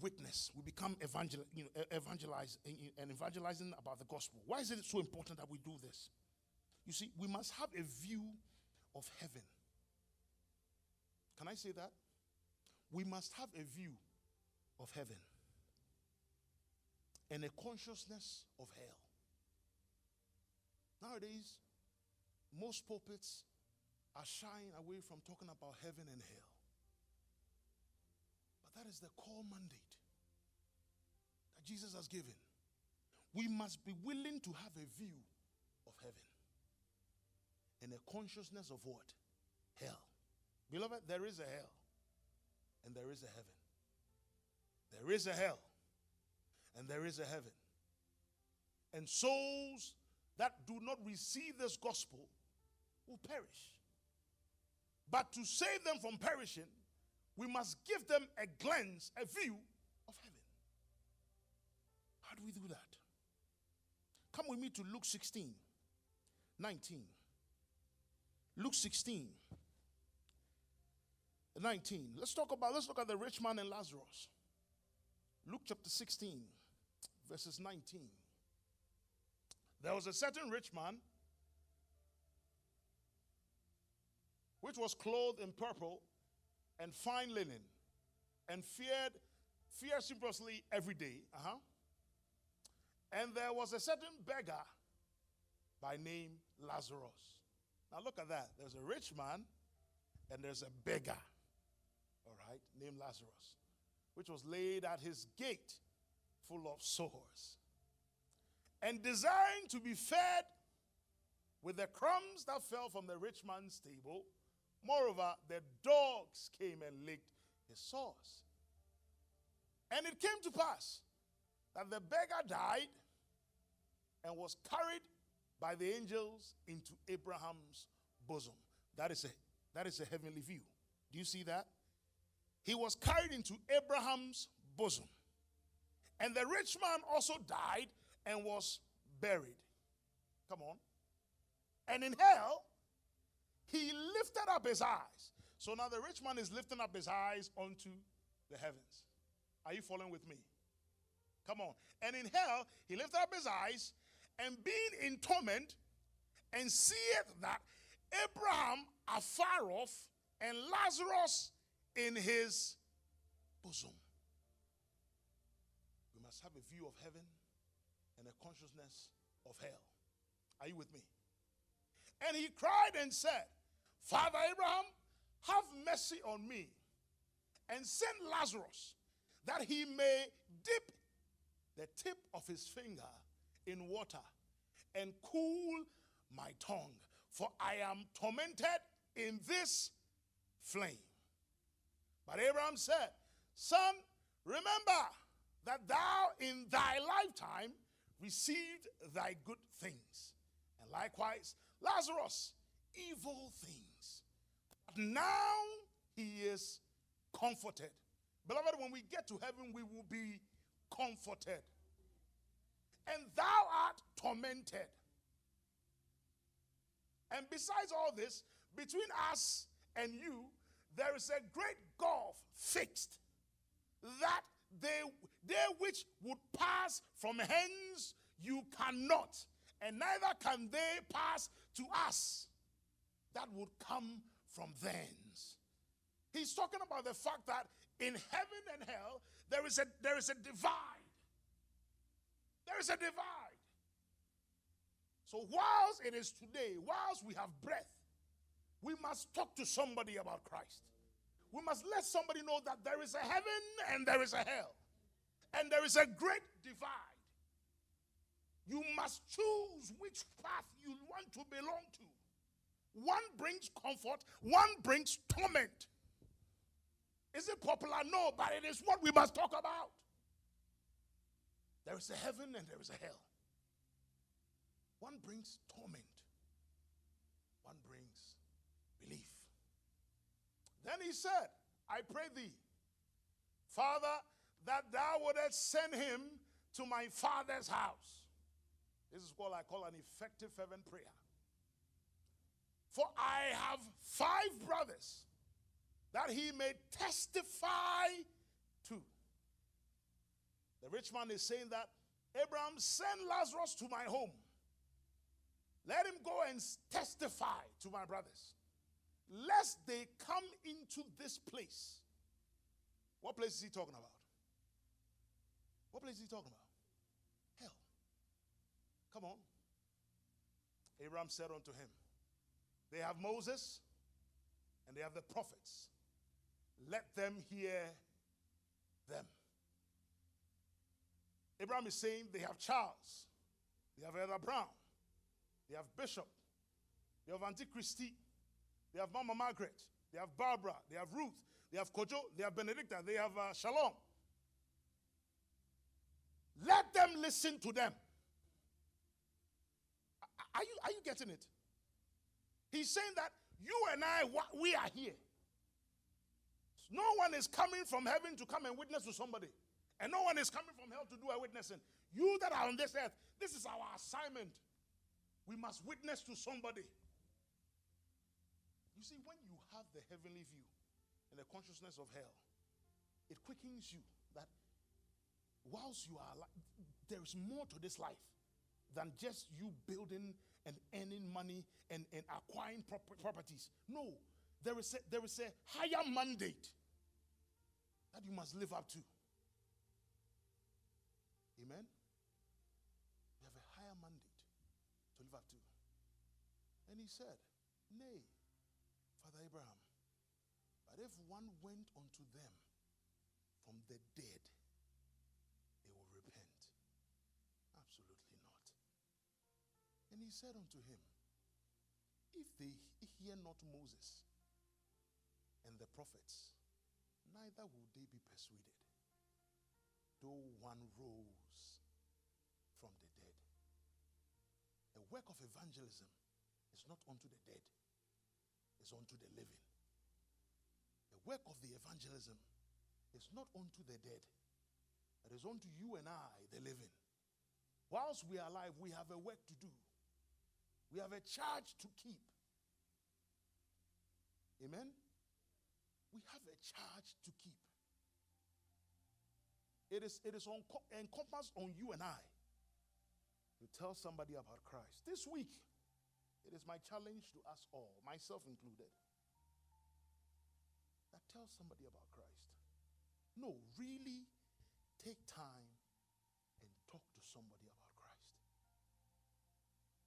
witness. We become evangelizing about the gospel. Why is it so important that we do this? You see, we must have a view of heaven. Can I say that? We must have a view of heaven and a consciousness of hell. Nowadays, most pulpits are shying away from talking about heaven and hell. But that is the core mandate that Jesus has given. We must be willing to have a view of heaven and a consciousness of what? Hell. Beloved, there is a hell and there is a heaven. There is a hell and there is a heaven. And souls that do not receive this gospel will perish. But to save them from perishing, we must give them a glance, a view of heaven. How do we do that? Come with me to Luke 16, 19. Luke 16, 19. Let's look at the rich man and Lazarus. Luke chapter 16, verses 19. There was a certain rich man which was clothed in purple and fine linen and feared seriously every day. And there was a certain beggar by name Lazarus. Now look at that. There's a rich man and there's a beggar, all right, named Lazarus, which was laid at his gate full of sores and desiring to be fed with the crumbs that fell from the rich man's table. Moreover, the dogs came and licked his sores. And it came to pass that the beggar died and was carried by the angels into Abraham's bosom. That is a heavenly view. Do you see that? He was carried into Abraham's bosom. And the rich man also died and was buried. Come on. And in hell, he lifted up his eyes. So now the rich man is lifting up his eyes onto the heavens. Are you following with me? Come on. And in hell, he lifted up his eyes, and being in torment, and seeth that Abraham afar off, and Lazarus in his bosom. We must have a view of heaven and a consciousness of hell. Are you with me? And he cried and said, Father Abraham, have mercy on me, and send Lazarus, that he may dip the tip of his finger in water and cool my tongue, for I am tormented in this flame. But Abraham said, Son, remember that thou in thy lifetime received thy good things, and likewise Lazarus evil things. But now he is comforted. Beloved, when we get to heaven, we will be comforted. And thou art tormented. And besides all this, between us and you, there is a great gulf fixed, that they which would pass from hence you cannot, and neither can they pass to us that would come from thence. He's talking about the fact that in heaven and hell, there is a divide. There is a divide. So whilst it is today, whilst we have breath, we must talk to somebody about Christ. We must let somebody know that there is a heaven and there is a hell. And there is a great divide. You must choose which path you want to belong to. One brings comfort, one brings torment. Is it popular? No, but it is what we must talk about. There is a heaven and there is a hell. One brings torment, one brings relief. Then he said, I pray thee, Father, that thou wouldest send him to my father's house. This is what I call an effective fervent prayer. For I have 5 brothers, that he may testify to, The rich man is saying that, Abraham, send Lazarus to my home. Let him go and testify to my brothers, lest they come into this place. What place is he talking about? What place is he talking about? Hell. Come on. Abraham said unto him, they have Moses and they have the prophets. Let them hear them. Abraham is saying they have Charles, they have Elder Brown, they have Bishop, they have Auntie Christie, they have Mama Margaret, they have Barbara, they have Ruth, they have Kojo, they have Benedicta, they have Shalom. Let them listen to them. Are you getting it? He's saying that you and I, we are here. No one is coming from heaven to come and witness to somebody. And no one is coming from hell to do a witnessing. You that are on this earth, this is our assignment. We must witness to somebody. You see, when you have the heavenly view and the consciousness of hell, it quickens you that whilst you are alive, there is more to this life than just you building and earning money and acquiring properties. No, there is a higher mandate that you must live up to. Amen? You have a higher mandate to live up to. And he said, nay, Father Abraham, but if one went unto them from the dead, they will repent. Absolutely not. And he said unto him, if they hear not Moses and the prophets, neither will they be persuaded, though one rose from the dead. The work of evangelism is not unto the dead, it's unto the living. The work of the evangelism is not unto the dead, it is unto you and I, the living. Whilst we are alive, we have a work to do. We have a charge to keep. Amen? We have a charge to keep. It is encompassed on you and I to tell somebody about Christ. This week, it is my challenge to us all, myself included, that tell somebody about Christ. No, really take time and talk to somebody about Christ.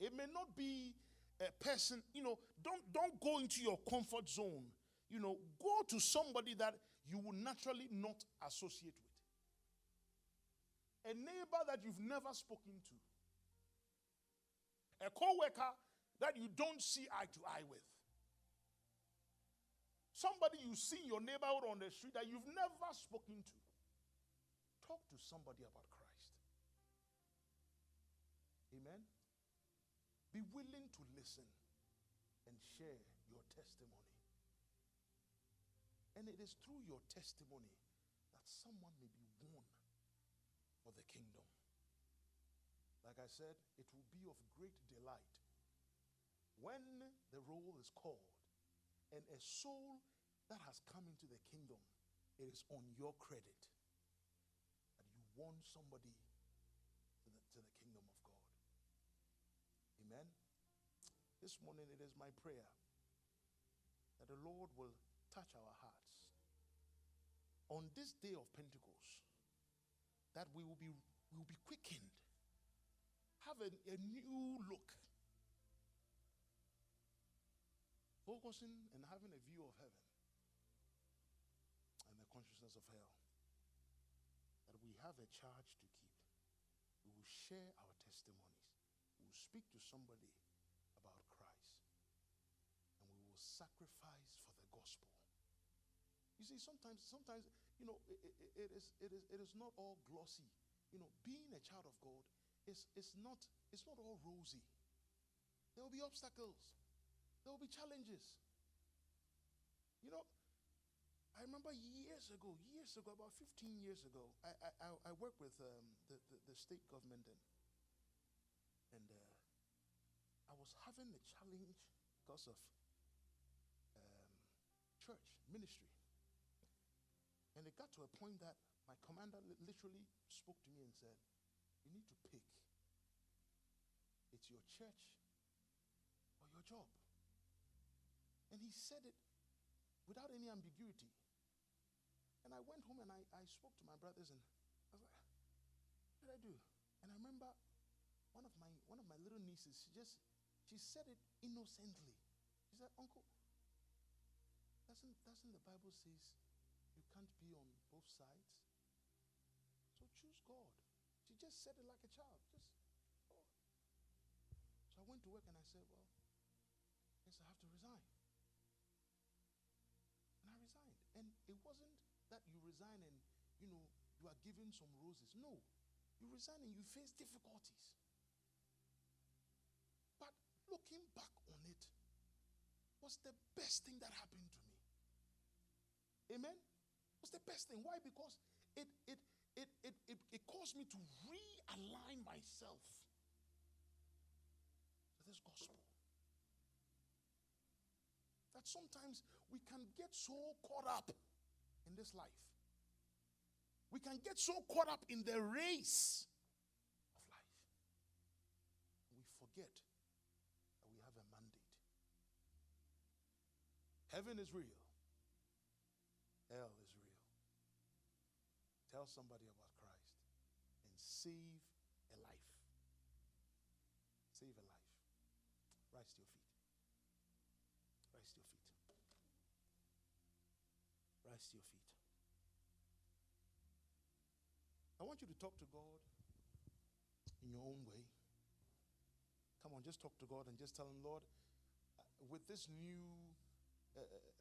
It may not be a person, don't go into your comfort zone. Go to somebody that you will naturally not associate with. A neighbor that you've never spoken to. A co-worker that you don't see eye to eye with. Somebody you see in your neighborhood on the street that you've never spoken to. Talk to somebody about Christ. Amen? Be willing to listen and share your testimony. And it is through your testimony that someone may be won for the kingdom. Like I said, it will be of great delight when the roll is called and a soul that has come into the kingdom, it is on your credit that you won somebody to the kingdom of God. Amen. This morning it is my prayer that the Lord will touch our hearts on this day of Pentecost, that we will be quickened, have a new look, focusing and having a view of heaven and the consciousness of hell, that we have a charge to keep. We will share our testimonies. We will speak to somebody about Christ, and we will sacrifice for the gospel. You see, sometimes, it is not all glossy. Being a child of God is not all rosy. There will be obstacles. There will be challenges. I remember years ago, about 15 years ago, I worked with the state government and I was having a challenge because of church ministry. And it got to a point that my commander literally eventually spoke to me and said, you need to pick. It's your church or your job. And he said it without any ambiguity. And I went home and I spoke to my brothers and I was like, what did I do? And I remember one of my little nieces, she said it innocently. She said, Uncle, doesn't the Bible says you can't be on both sides? So choose God. She just said it like a child. Just God. So I went to work and I said, well, I guess I have to resign. And I resigned. And it wasn't that you resign and, you are given some roses. No. You resign and you face difficulties. But looking back on it was the best thing that happened to me. Amen? It was the best thing. Why? Because it caused me to realign myself to this gospel. That sometimes we can get so caught up in this life. We can get so caught up in the race of life. We forget that we have a mandate. Heaven is real. Hell is real. Tell somebody about Christ and save a life. Save a life. Rise to your feet. Rise to your feet. Rise to your feet. I want you to talk to God in your own way. Come on, just talk to God and just tell him, Lord, with this new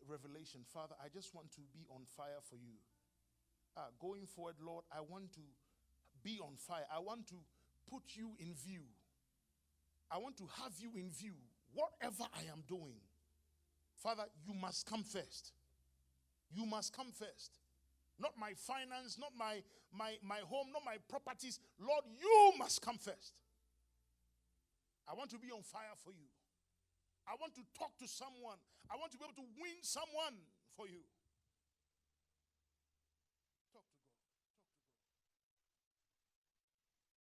revelation, Father, I just want to be on fire for you. Going forward, Lord, I want to be on fire. I want to put you in view. I want to have you in view. Whatever I am doing, Father, you must come first. You must come first. Not my finance, not my home, not my properties. Lord, you must come first. I want to be on fire for you. I want to talk to someone. I want to be able to win someone for you.